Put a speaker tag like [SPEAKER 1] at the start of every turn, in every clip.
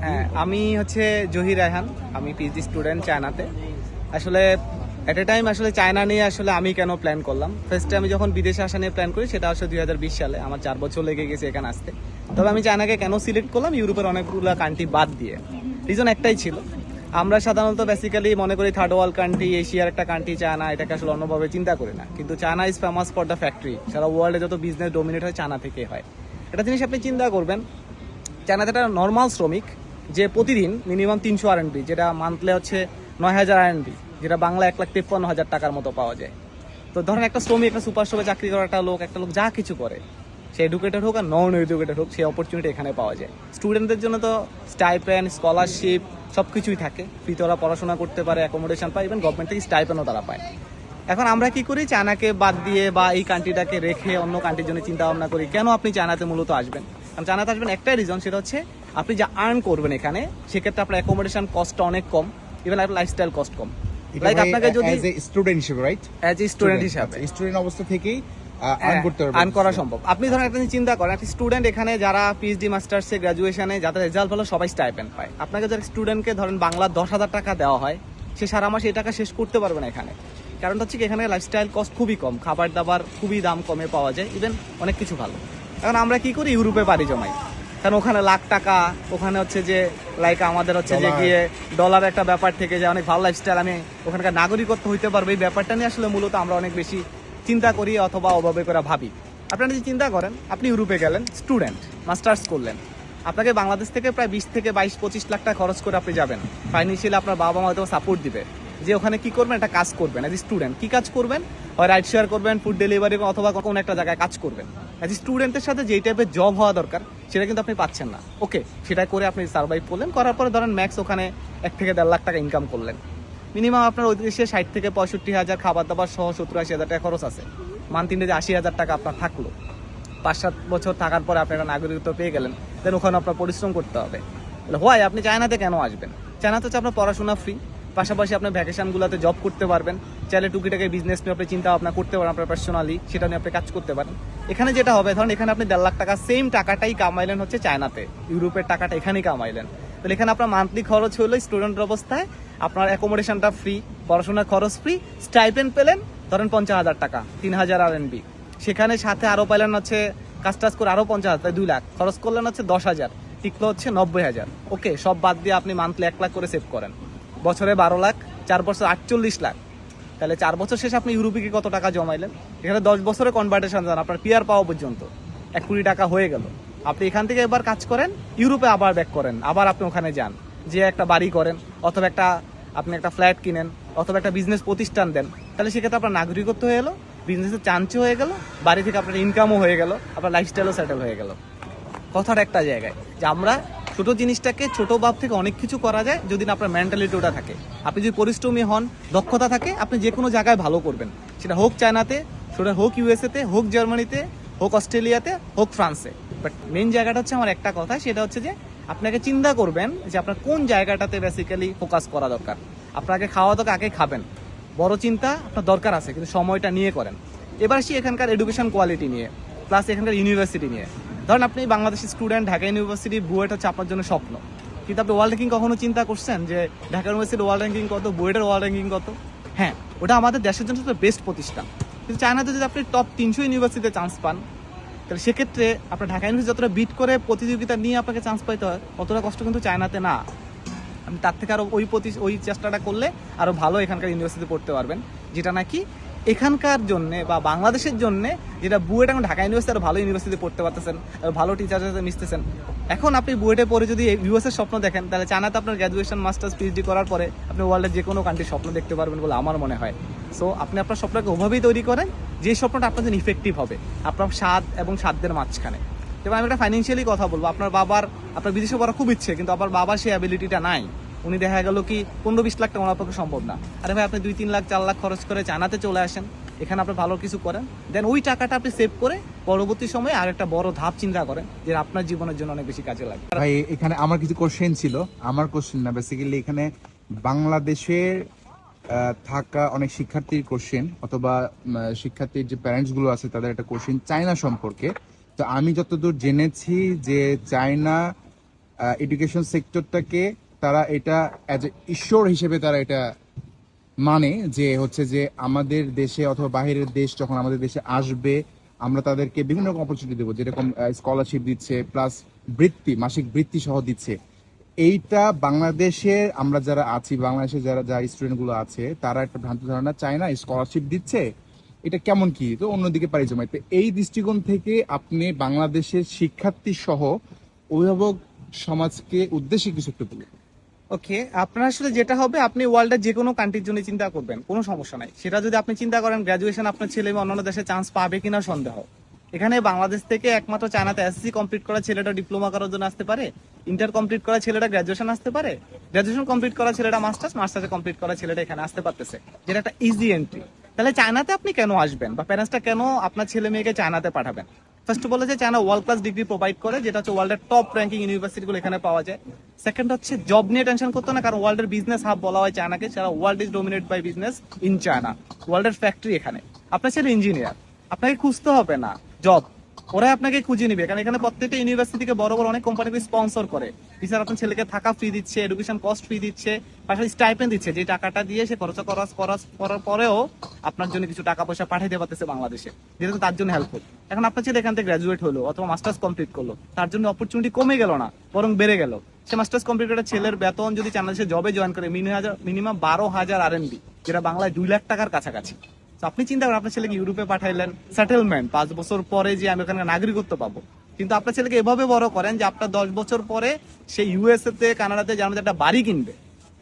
[SPEAKER 1] হ্যাঁ, আমি হচ্ছে জহির রায়হান। আমি পিএইচডি স্টুডেন্ট চায়নাতে। আসলে এট এ টাইম আসলে চায়না নিয়ে আসলে আমি কেন প্ল্যান করলাম, ফার্স্টে আমি যখন বিদেশে আসা নিয়ে প্ল্যান করি সেটা আসলে 2020 সালে। আমার 4 বছর লেগে গেছে এখানে আসতে। তবে আমি চায়নাকে কেন সিলেক্ট করলাম, ইউরোপের অনেকগুলো কান্ট্রি বাদ দিয়ে, রিজন একটাই ছিল। আমরা সাধারণত বেসিক্যালি মনে করি থার্ড ওয়ার্ল্ড কান্ট্রি, এশিয়ার একটা কান্ট্রি চায়না, এটাকে আসলে অন্যভাবে চিন্তা করি না। কিন্তু China is famous for the factory. সারা ওয়ার্ল্ডে যত বিজনেস ডোমিনেট হয় চায়না থেকে হয়। একটা জিনিস আপনি চিন্তা করবেন, চায়নাতে একটা নর্মাল শ্রমিক যে প্রতিদিন মিনিমাম 300 RMB, যেটা মান্থলি হচ্ছে 9,000 RMB, যেটা বাংলা 1,53,000 টাকার মতো পাওয়া যায়। তো ধরেন একটা শ্রমিক, একটা সুপার শপে চাকরি করা একটা লোক যা কিছু করে, সে এডুকেটেড হোক আর নন এডুকেটেড হোক, সেই অপরচুনিটি এখানে পাওয়া যায়। স্টুডেন্টদের জন্য তো স্টাইপেন্ড, স্কলারশিপ সব কিছুই থাকে, ফ্রিতে ওরা পড়াশোনা করতে পারে, অ্যাকোমোডেশন পায়, ইভেন গভর্নমেন্ট থেকে স্টাইপেন্ডও তারা পায়। এখন আমরা কি করি, চায়নাকে বাদ দিয়ে বা এই কান্ট্রিটাকে রেখে অন্য কান্ট্রির জন্য চিন্তা ভাবনা করি। কেন আপনি চায়নাতে মূলত আসবেন? কারণ চায়নাতে আসবেন একটাই রিজন, সেটা হচ্ছে আপনি যা আর্ন করবেন এখানে, সেক্ষেত্রে আপনার অ্যাকোমোডেশন কস্টটা অনেক কম, ইভেন আপনার লাইফস্টাইল কস্ট কম। লাইক আপনাকে যদি
[SPEAKER 2] অ্যাজ এ স্টুডেন্ট হিসেবে, রাইট?
[SPEAKER 1] অ্যাজ এ স্টুডেন্ট হিসাবে
[SPEAKER 2] স্টুডেন্ট অবস্থা থেকেই আর্ন করতে পারবেন,
[SPEAKER 1] আর্ন করা সম্ভব। আপনি ধরেন একটা জিনিস চিন্তা করেন, একটা স্টুডেন্ট এখানে যারা পিএইচডি মাস্টার্সে গ্র্যাজুয়েশনে যাদের রেজাল্ট ভালো সবাই স্টাইপেন্ড পায়। আপনাকে যারা স্টুডেন্টকে ধরেন বাংলা 10,000 টাকা দেওয়া হয়, সে সারা মাসে এই টাকা শেষ করতে পারবে না এখানে। কারণটা হচ্ছে কি, এখানে লাইফস্টাইল কস্ট খুবই কম, খাবার দাবার খুবই দাম কমে পাওয়া যায়, ইভেন অনেক কিছু ভালো। এখন আমরা কি করি, ইউরোপে পাড়ি জমাই। কারণ ওখানে লাখ টাকা, ওখানে হচ্ছে যে লাইক আমাদের হচ্ছে যে গিয়ে ডলার একটা ব্যাপার থেকে যে অনেক ভালো লাইফস্টাইল, আমি ওখানকার নাগরিকত্ব হইতে পারবো, এই ব্যাপারটা নিয়ে আসলে মূলত আমরা অনেক বেশি চিন্তা করি অথবা অভাবে করে ভাবি। আপনারা যদি চিন্তা করেন, আপনি ইউরোপে গেলেন, স্টুডেন্ট মাস্টার্স করলেন, আপনাকে বাংলাদেশ থেকে প্রায় 20 থেকে 22-25 লাখ টাকা খরচ করে আপনি যাবেন। ফাইন্যান্সিয়ালি আপনার বাবা মা হয়তো সাপোর্ট দিবে যে ওখানে কি করবেন, একটা কাজ করবেন। এজ স্টুডেন্ট কি কাজ করবেন? হয় রাইড শেয়ার করবেন, ফুড ডেলিভারি, অথবা কোনো একটা জায়গায় কাজ করবেন। এজ স্টুডেন্টের সাথে যেই টাইপের জব হওয়া দরকার সেটা কিন্তু আপনি পাচ্ছেন না। ওকে, সেটা করে আপনি সার্ভাইভ করলেন, করার পরে ধরেন ম্যাক্স ওখানে 1 থেকে 1.5 লাখ টাকা ইনকাম করলেন। মিনিমাম আপনার ওই দেশে 60 থেকে 65,000 খাবার দাবার সহ 70-80,000 টাকা খরচ আছে। মান্থ ইন্ডে যে 80,000 টাকা আপনার থাকলো, 5-7 বছর থাকার পরে আপনি একটা নাগরিকত্ব পেয়ে গেলেন, দেন ওখানে আপনার পরিশ্রম করতে হবে। হয় আপনি চায়নাতে কেন আসবেন? চায়নাতে হচ্ছে আপনার পড়াশোনা ফ্রি, পাশাপাশি আপনার ভ্যাকেশনগুলোতে জব করতে পারবেন, চাইলে টুকিটাকে বিজনেস নিয়ে আপনি চিন্তা ভাবনা করতে পারেন, আপনার পার্সোনালি সেটা নিয়ে আপনি কাজ করতে পারেন। এখানে যেটা হবে, ধরুন এখানে আপনি 1.5 লাখ টাকা সেম টাকাটাই কামাইলেন হচ্ছে চায়নাতে, ইউরোপের টাকাটা এখানেই কামাইলেন। তাহলে এখানে আপনার মান্থলি খরচ হলো স্টুডেন্টের অবস্থায় আপনার অ্যাকোমোডেশনটা ফ্রি, পড়াশোনার খরচ ফ্রি, স্টাইপেন্ড পেলেন ধরেন 50,000 টাকা, 3,000 RMB। সেখানে সাথে আরও পাইলেন হচ্ছে কাজ টাজ করে আরও 50,000, তাই 2 লাখ খরচ করলেন হচ্ছে 10,000, টিকলো হচ্ছে 90,000। ওকে, সব বাদ দিয়ে আপনি মান্থলি 1 লাখ করে সেভ করেন, বছরে 12 লাখ, 4 বছর 48 লাখ। তাহলে 4 বছর শেষে আপনি ইউরোপে কি কত টাকা জমাইলেন? এখানে 10 বছরে কনভার্টেশন যান, আপনার পিআর পাওয়া পর্যন্ত 1 কোটি টাকা হয়ে গেল। আপনি এখান থেকে এবার কাজ করেন, ইউরোপে আবার ব্যাক করেন, আবার আপনি ওখানে যান, যে একটা বাড়ি করেন, অথবা আপনি একটা ফ্ল্যাট কিনেন, অথবা একটা বিজনেস প্রতিষ্ঠান দেন। তাহলে সেক্ষেত্রে আপনার নাগরিকত্ব হয়ে গেলো, বিজনেসের চান্সও হয়ে গেল, বাড়ি থেকে আপনার ইনকামও হয়ে গেল, আপনার লাইফস্টাইলও সেটেল হয়ে গেল। কথাটা একটা জায়গায় যে আমরা ছোট জিনিসটাকে ছোট ভাব থেকে অনেক কিছু করা যায় যদি না আপনার মেন্টালিটি ওটা থাকে। আপনি যদি পরিশ্রমী হন, দক্ষতা থাকে, আপনি যে কোনো জায়গায় ভালো করবেন, সেটা হোক চায়নাতে, সেটা হোক ইউএসএতে, হোক জার্মানিতে, হোক অস্ট্রেলিয়াতে, হোক ফ্রান্সে। বাট মেন জায়গাটা হচ্ছে আমার একটা কথা, সেটা হচ্ছে যে আপনাকে চিন্তা করবেন যে আপনার কোন জায়গাটাতে বেসিক্যালি ফোকাস করা দরকার। আপনাকে খাওয়া তো আগে খাবেন, বড় চিন্তা আপনার দরকার আছে, কিন্তু সময়টা নিয়ে করেন। এবার আসি এখানকার এডুকেশন কোয়ালিটি নিয়ে, প্লাস এখানকার ইউনিভার্সিটি নিয়ে। ধরেন আপনি বাংলাদেশের স্টুডেন্ট, ঢাকা ইউনিভার্সিটি বুয়েট হচ্ছে আপনার জন্য স্বপ্ন, কিন্তু আপনি ওয়ার্ল্ড র্যাঙ্কিং কখনো চিন্তা করছেন যে ঢাকা ইউনিভার্সিটির ওয়ার্ল্ড র্যাঙ্কিং কত, বুয়েটের ওয়ার্ল্ড র্যাঙ্কিং কত? হ্যাঁ, ওটা আমাদের দেশের জন্য বেস্ট প্রতিষ্ঠান, কিন্তু চায়নাতে যদি আপনি টপ 300 ইউনিভার্সিটিতে চান্স পান, তাহলে সেক্ষেত্রে আপনার ঢাকা ইউনিভার্সিটি যতটা বিট করে প্রতিযোগিতা নিয়ে আপনাকে চান্স পাইতে হয়, অতটা কষ্ট কিন্তু চায়নাতে না। আপনি তার থেকে আরও ওই চেষ্টাটা করলে আরও ভালো এখানকার ইউনিভার্সিটি পড়তে পারবেন, যেটা নাকি এখানকার জন্য বা বাংলাদেশের জন্য, যেটা বুয়েট এবং ঢাকা ইউনিভার্সিটি আরও ভালো ইউনিভার্সিটি পড়তে পারতেছেন, ভালো টিচারের সাথে মিশতেছেন। এখন আপনি বুয়েটে পড়ে যদি ইউএসের স্বপ্ন দেখেন, তাহলে চায়নাতে আপনার গ্র্যাজুয়েশন, মাস্টার্স, পিএইচডি করার পরে আপনি ওয়ার্ল্ডের যে কোনো কান্ট্রির স্বপ্ন দেখতে পারবেন বলে আমার মনে হয়। সো আপনি আপনার স্বপ্নকে ওভাবেই তৈরি করেন যে স্বপ্নটা আপনার জন্য ইফেক্টিভ হবে আপনার স্বাদ এবং সাধ্যের মাঝখানে। যেমন আমি একটা ফাইন্যান্সিয়ালি কথা বলবো, আপনার বিদেশে পড়ার খুব ইচ্ছে, কিন্তু আপনার বাবার সেই অ্যাবিলিটিটা নাই। উনি দেখা গেল কি 15-20 লাখ টাকা ওনার পক্ষে সম্ভব না। আরে ভাই, আপনি 2-3 লাখ 4 লাখ খরচ করে চায়নাতে চলে আসেন, এখানে আপনি ভালো কিছু করেন, দেন ওই টাকাটা আপনি সেভ করে পরবর্তী সময়ে আর একটা বড় ধাপ চিন্তা করেন, যে আপনার জীবনের জন্য অনেক বেশি কাজে লাগে।
[SPEAKER 2] ভাই এখানে আমার কিছু কোশ্চেন ছিল, আমার কোশ্চেন না, বেসিক্যালি এখানে বাংলাদেশের থাকা অনেক শিক্ষার্থীর কোশ্চেন, অথবা শিক্ষার্থীর যে প্যারেন্টস গুলো আছে তাদের একটা কোশ্চেন চায়না সম্পর্কে। তো আমি যতদূর জেনেছি যে চায়না এডুকেশন সেক্টরটাকে তারা এটা অ্যাজ এ ঈশ্বর হিসেবে তারা এটা মানে যে হচ্ছে যে আমাদের দেশে অথবা বাইরের দেশ যখন আমাদের দেশে আসবে আমরা তাদেরকে বিভিন্ন রকম অপরচুনিটি দেবো, যেরকম স্কলারশিপ দিচ্ছে প্লাস বৃত্তি, মাসিক বৃত্তি সহ দিচ্ছে। এইটা বাংলাদেশের আমরা যারা আছি, বাংলাদেশের যারা স্টুডেন্ট গুলো আছে তারা একটা ভ্রান্ত ধারণা চায় না স্কলারশিপ দিচ্ছে এটা কেমন কি, তো অন্যদিকে পাড়ি জমাইতে। এই দৃষ্টিকোণ থেকে আপনি বাংলাদেশের শিক্ষার্থী সহ অভিভাবক সমাজকে উদ্দেশ্যে কিছু একটু বলুন।
[SPEAKER 1] ওকে, আপনার আসলে যেটা হবে, আপনি ওয়ার্ল্ডের যে কোনো কান্ট্রির জন্য চিন্তা করবেন, কোনো সমস্যা নাই। সেটা যদি আপনি চিন্তা করেন গ্র্যাজুয়েশন আপনার ছেলে মেয়ে অন্যান্য দেশে চান্স পাবে কিনা সন্দেহ। এখানে বাংলাদেশ থেকে একমাত্র চায়নাতে এসএসসি কমপ্লিট করা ছেলেটা ডিপ্লোমা করার জন্য আসতে পারে, ইন্টার কমপ্লিট করা ছেলেটা গ্র্যাজুয়েশন আসতে পারে, গ্র্যাজুয়েশন কমপ্লিট করা ছেলেটা মাস্টার্সে কমপ্লিট করা ছেলেটা এখানে আসতে পারতেছে, যেটা একটা ইজি এন্ট্রি। তাহলে চায়নাতে আপনি কেন আসবেন, বা প্যারেন্টসটা কেন আপনার ছেলে মেয়েকে চায়নাতে পাঠাবেন? ফার্স্ট অফ অল হচ্ছে China world class degree provide করে, যেটা হচ্ছে ওয়ার্ল্ডের টপ র্যাঙ্কিং ইউনিভার্সিটিগুলো এখানে পাওয়া যায়। সেকেন্ড হচ্ছে জব নিয়ে টেনশন করতে না, কারণ ওয়ার্ল্ডের বিজনেস হাব বলা হয় চায়নাকে, সারা world is dominate by business in China. ওয়ার্ল্ডের ফ্যাক্টরি এখানে। আপনার ছেলে ইঞ্জিনিয়ার, আপনাকে খুঁজতে হবে না জব, ওরাই আপনাকে খুঁজে নিবে, কারণ এখানে প্রত্যেকটা ইউনিভার্সিটিকে বড় বড় অনেক কোম্পানিকে স্পন্সর করে। এছাড়া আপনার ছেলেকে থাকা ফ্রি দিচ্ছে, এডুকেশন কস্ট ফ্রি দিচ্ছে, পাশাপাশি স্টাইপেন্ড দিচ্ছে, যে টাকাটা দিয়ে সে খরচ করার পরেও আপনার জন্য কিছু টাকা পয়সা পাঠাইতে পারতেছে বাংলাদেশে, যেটা তো তার জন্য হেল্পফুল। এখন আপনার ছেলে এখান থেকে গ্রাজুয়েট হলো অথবা মাস্টার্স কমপ্লিট করলো, তার জন্য অপরচুনিটি কমে গেল না, বরং বেড়ে গেল। সে মাস্টার্স কমপ্লিট করে ছেলের বেতন যদি বাংলাদেশে জবে জয়েন করে মিনিমাম 12,000 RMB, যেটা বাংলায় 2 লাখ টাকার কাছাকাছি। তো আপনি চিন্তা করেন, আপনার ছেলেকে ইউরোপে পাঠাইলেন, সেটেলমেন্ট 5 বছর পরে যে আমি ওখানে নাগরিকত্ব পাবো, কিন্তু আপনার ছেলেকে এভাবে বড় করেন যে আপনার 10 বছর পরে সে ইউএসএ তে, কানাডাতে জার্মানিতে একটা বাড়ি কিনবে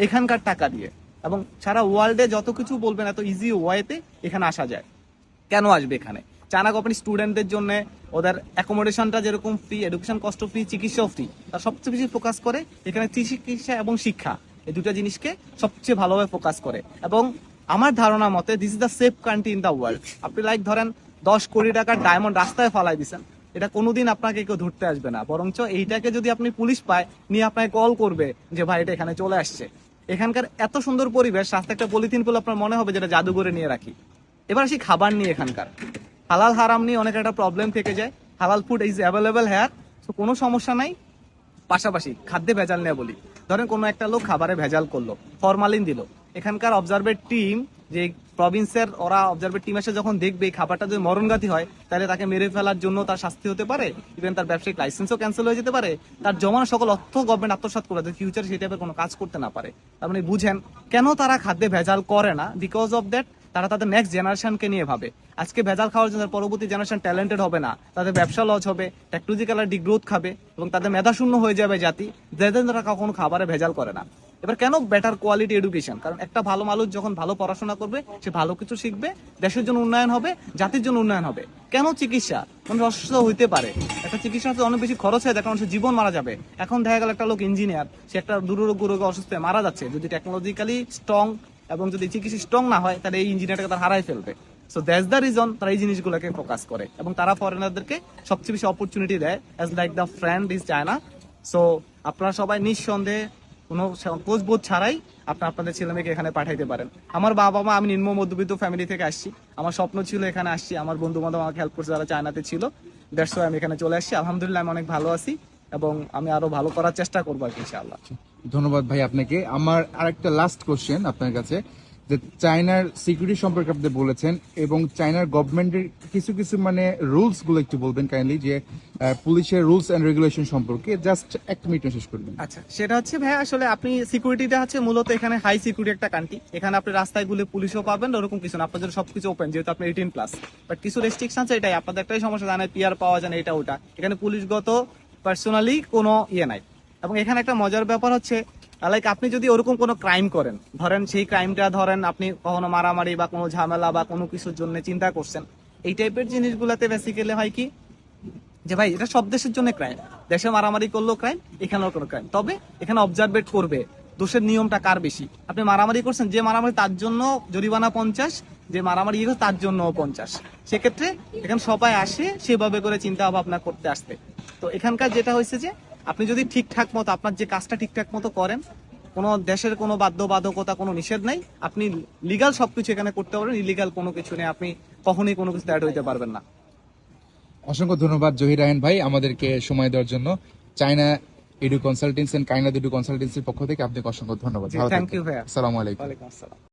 [SPEAKER 1] এখানকার টাকা দিয়ে, এবং সারা ওয়ার্ল্ডে যত কিছু বলবেন এত ইজি ওয়েতে এখানে আসা যায়। কেন আসবে এখানে? চায়না কোম্পানি স্টুডেন্টদের জন্য ওদের অ্যাকোমোডেশনটা যেরকম ফ্রি, এডুকেশন কস্ট ফ্রি, চিকিৎসাও ফ্রি, তার সবচেয়ে বেশি ফোকাস করে এখানে চিকিৎসা এবং শিক্ষা, এই দুটো জিনিসকে সবচেয়ে ভালোভাবে ফোকাস করে। এবং আমার ধারণা মতে this is the safe country in the world. আপনি লাইক ধরেন 10 কোটি টাকার ডায়মন্ড রাস্তায় ফালাই দিচ্ছেন, এটা কোনোদিন আপনাকে কেউ ধরতে আসবে না, বরঞ্চ এইটাকে যদি আপনি পুলিশ পায় নিয়ে আপনাকে কল করবে যে ভাই এটা এখানে চলে আসছে। এখানকার এত সুন্দর পরিবেশ, রাস্তায় একটা পলিথিন ফুল আপনার মনে হবে যেটা জাদু করে নিয়ে রাখি। এবার আসি খাবার নিয়ে। এখানকার হালাল হারাম নিয়ে অনেক একটা প্রবলেম থেকে যায়। হালাল ফুড ইজ অ্যাভেলেবেল হেয়ার, তো কোনো সমস্যা নাই। পাশাপাশি খাদ্যে ভেজাল নিয়ে বলি, ধরেন কোনো একটা লোক খাবারে ভেজাল করলো, ফরমালিন দিল, এখানকার অবজারভের টিম, যে প্রভিন্সের ওরা অবজারভের টিম এসে যখন দেখবে এই খাবারটা যদি মরণঘাতী হয়, তাহলে তাকে মেরে ফেলার জন্য তার শাস্তি হতে পারে, ইভেন তার ব্যবসায়িক লাইসেন্সও ক্যান্সেল হয়ে যেতে পারে, তার জমানো সকল অর্থ গভর্নমেন্ট আত্মসাৎ করে দেয়, ফিউচারে সেই টাইপের কোনো কাজ করতে না পারে। তার মানে বুঝেন কেন তারা খাদ্যে ভেজাল করে না, বিকজ অফ দ্যাট তারা তাদের নেক্সট জেনারেশনকে নিয়ে ভাবে। আজকে ভেজাল খাওয়ার জন্য পরবর্তী জেনারেশন ট্যালেন্টেড হবে না, তাদের ব্যবসা লস হবে, টেকনোলজিক্যাল ডিগ্রোথ খাবে, এবং তাদের মেধাশূন্য হয়ে যাবে জাতি, যাদের তারা কখনো খাবারে ভেজাল করে না। এবার কেন বেটার কোয়ালিটি এডুকেশন? কারণ একটা ভালো মানুষ যখন ভালো পড়াশোনা করবে, সে ভালো কিছু শিখবে, দেশের জন্য উন্নয়ন হবে, জাতির জন্য উন্নয়ন হবে। কেন চিকিৎসা? মানুষ অসুস্থ হইতে পারে, একটা চিকিৎসা হতে অনেক বেশি খরচ হয়ে যায়, কারণ মানুষের জীবন মারা যাবে। এখন দেখা গেল একটা লোক ইঞ্জিনিয়ার, সে একটা দুরোগ্য রোগে অসুস্থ হয়ে মারা যাচ্ছে, যদি টেকনোলজিক্যালি স্ট্রং এবং যদি চিকিৎসা স্ট্রং না হয়, তাহলে এই ইঞ্জিনিয়ারটাকে তারা হারাই ফেলবে। সো দ্যাটস দ্য রিজন তারা এই জিনিসগুলোকে ফোকাস করে, এবং তারা ফরেনারদেরকে সবচেয়ে বেশি অপরচুনিটি দেয়, as like the friend is China. So আপনারা সবাই নিঃসন্দেহে কোনো কোচবোধ ছাড়াই আপনাদের ছেলে মেয়েকে এখানে পাঠাইতে পারেন। আমার বাবা মা, আমি নিম্ন মধ্যবিত্ত ফ্যামিলি থেকে আসছি, আমার স্বপ্ন ছিল এখানে আসছি, আমার বন্ধু বান্ধব আমাকে হেল্প করছে যারা চায়নাতে ছিল, দ্যাটস ওয়াই আমি এখানে চলে আসছি। আলহামদুলিল্লাহ আমি অনেক ভালো আছি, এবং আমি আরো ভালো করার চেষ্টা করবো আর কি, ইনশাআল্লাহ।
[SPEAKER 2] ধন্যবাদ ভাই আপনাকে। আমার আরেকটা লাস্ট কোশ্চেন আপনার কাছে, যে চায়নার সিকিউরিটি সম্পর্কে আপনি বলেছেন, এবং চায়নার গভর্নমেন্টের কিছু কিছু মানে রুলস গুলো একটু বলবেন কাইন্ডলি, যে পুলিশের রুলস এন্ড রেগুলেশন সম্পর্কে জাস্ট এক মিনিট শেষ করবেন।
[SPEAKER 1] আচ্ছা, সেটা হচ্ছে ভাই, আসলে আপনি সিকিউরিটিটা হচ্ছে মূলত এখানে হাই সিকিউরিটি একটা কান্ট্রি। এখানে আপনি রাস্তায় গুলো পুলিশও পাবেন, ওরকম কিছু না, আপনাদের সবকিছু ওপেন, যেহেতু আপনি 18+। বাট কিছু রেস্ট্রিকশন আছে, এটাই আপনাদের একটাই সমস্যা, জানেন পিআর পাওয়া যায় না, এটা ওটা। এখানে পুলিশগত পার্সোনালি কোনো ইয়ে নাই। এবং এখানে একটা মজার ব্যাপার হচ্ছে, লাইক আপনি যদি ওরকম কোনো ক্রাইম করেন, ধরেন সেই ক্রাইমটা ধরেন আপনি কখনো মারামারি বা কোনো ঝামেলা বা কোনো কিছুর জন্য চিন্তা করছেন, এই টাইপের জিনিসগুলোতে বেসিক্যালি হয় কি, যে ভাই এটা সব দেশের জন্য ক্রাইম, দেশে মারামারি করলেও ক্রাইম, এখানেও কোনো ক্রাইম, তবে এখানে অবজারভেট করবে দোষের নিয়মটা কার বেশি। আপনি মারামারি করছেন, যে মারামারি তার জন্য জরিমানা 50, যে মারামারি তার জন্য 50। সেক্ষেত্রে এখানে সবাই আসে সেভাবে করে চিন্তা ভাবনা করতে আসতে। তো এখানকার যেটা হয়েছে যে আপনি যদি ঠিকঠাক মতো আপনার যে কাজটা ঠিকঠাক মতো করেন, কোনো দেশের কোনো বাধ্যবাধকতা, কোনো নিষেধ নেই, আপনি লিগাল সবকিছু এখানে করতে পারেন, ইলিগাল কোনো কিছু নেই, আপনি কখনোই কোনো কিছু অ্যাড হইতে পারবেন না।
[SPEAKER 2] অসংখ্য ধন্যবাদ জহির রায়হান ভাই আমাদেরকে সময় দেওয়ার জন্য। China edu consultancy and kind edu কনসালটেন্সির পক্ষ থেকে আপনাকে অসংখ্য ধন্যবাদ।
[SPEAKER 1] জি,
[SPEAKER 2] ভালো
[SPEAKER 1] thank
[SPEAKER 2] থাকবেন।
[SPEAKER 1] you ভাইয়া।
[SPEAKER 2] আসসালামু আলাইকুম।
[SPEAKER 1] ওয়ালাইকুম আসসালাম।